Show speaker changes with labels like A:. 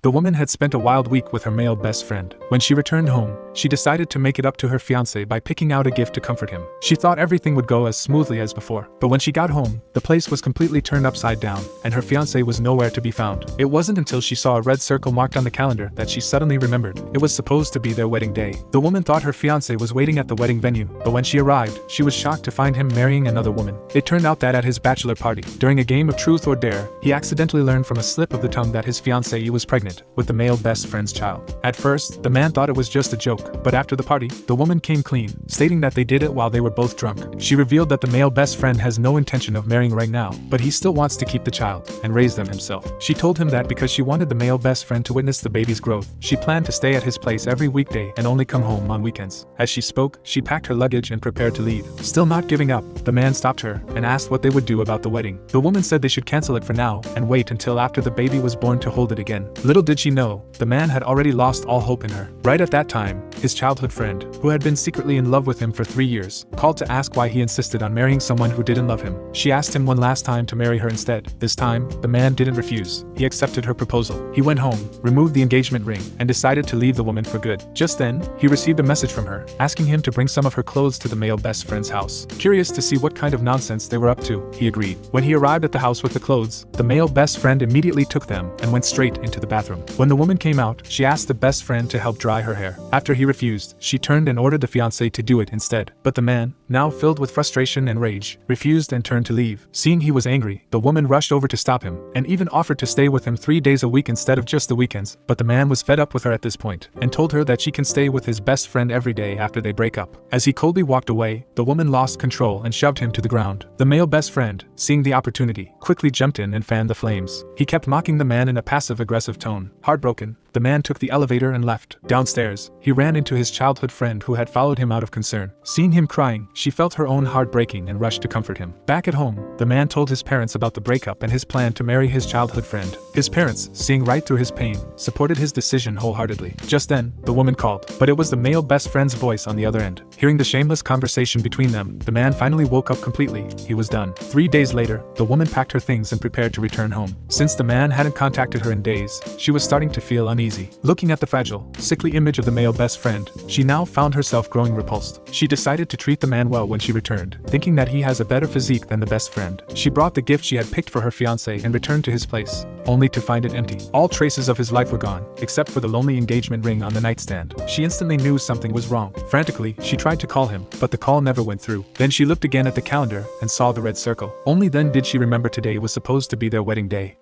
A: The woman had spent a wild week with her male best friend. When she returned home, she decided to make it up to her fiancé by picking out a gift to comfort him. She thought everything would go as smoothly as before, but when she got home, the place was completely turned upside down, and her fiancé was nowhere to be found. It wasn't until she saw a red circle marked on the calendar that she suddenly remembered. It was supposed to be their wedding day. The woman thought her fiancé was waiting at the wedding venue, but when she arrived, she was shocked to find him marrying another woman. It turned out that at his bachelor party, during a game of truth or dare, he accidentally learned from a slip of the tongue that his fiancée was pregnant with the male best friend's child. At first, the man thought it was just a joke, but after the party, the woman came clean, stating that they did it while they were both drunk. She revealed that the male best friend has no intention of marrying right now, but he still wants to keep the child and raise them himself. She told him that because she wanted the male best friend to witness the baby's growth, she planned to stay at his place every weekday and only come home on weekends. As she spoke, she packed her luggage and prepared to leave. Still not giving up, the man stopped her and asked what they would do about the wedding. The woman said they should cancel it for now and wait until after the baby was born to hold it again. Little did she know, the man had already lost all hope in her. Right at that time, his childhood friend, who had been secretly in love with him for 3 years, called to ask why he insisted on marrying someone who didn't love him. She asked him one last time to marry her instead. This time, the man didn't refuse. He accepted her proposal. He went home, removed the engagement ring, and decided to leave the woman for good. Just then, he received a message from her, asking him to bring some of her clothes to the male best friend's house. Curious to see what kind of nonsense they were up to, he agreed. When he arrived at the house with the clothes, the male best friend immediately took them and went straight into the bathroom. When the woman came out, she asked the best friend to help dry her hair. After he refused, she turned and ordered the fiancé to do it instead. But the man, now filled with frustration and rage, refused and turned to leave. Seeing he was angry, the woman rushed over to stop him, and even offered to stay with him 3 days a week instead of just the weekends. But the man was fed up with her at this point, and told her that she can stay with his best friend every day after they break up. As he coldly walked away, the woman lost control and shoved him to the ground. The male best friend, seeing the opportunity, quickly jumped in and fanned the flames. He kept mocking the man in a passive-aggressive tone. Heartbroken, the man took the elevator and left. Downstairs, he ran into his childhood friend who had followed him out of concern. Seeing him crying, she felt her own heart breaking and rushed to comfort him. Back at home, the man told his parents about the breakup and his plan to marry his childhood friend. His parents, seeing right through his pain, supported his decision wholeheartedly. Just then, the woman called, but it was the male best friend's voice on the other end. Hearing the shameless conversation between them, the man finally woke up completely. He was done. 3 days later, the woman packed her things and prepared to return home. Since the man hadn't contacted her in days, she was starting to feel uneasy. Looking at the fragile, sickly image of the male best friend, she now found herself growing repulsed. She decided to treat the man well when she returned, thinking that he has a better physique than the best friend. She brought the gift she had picked for her fiancé and returned to his place, only to find it empty. All traces of his life were gone, except for the lonely engagement ring on the nightstand. She instantly knew something was wrong. Frantically, she tried to call him, but the call never went through. Then she looked again at the calendar and saw the red circle. Only then did she remember today was supposed to be their wedding day.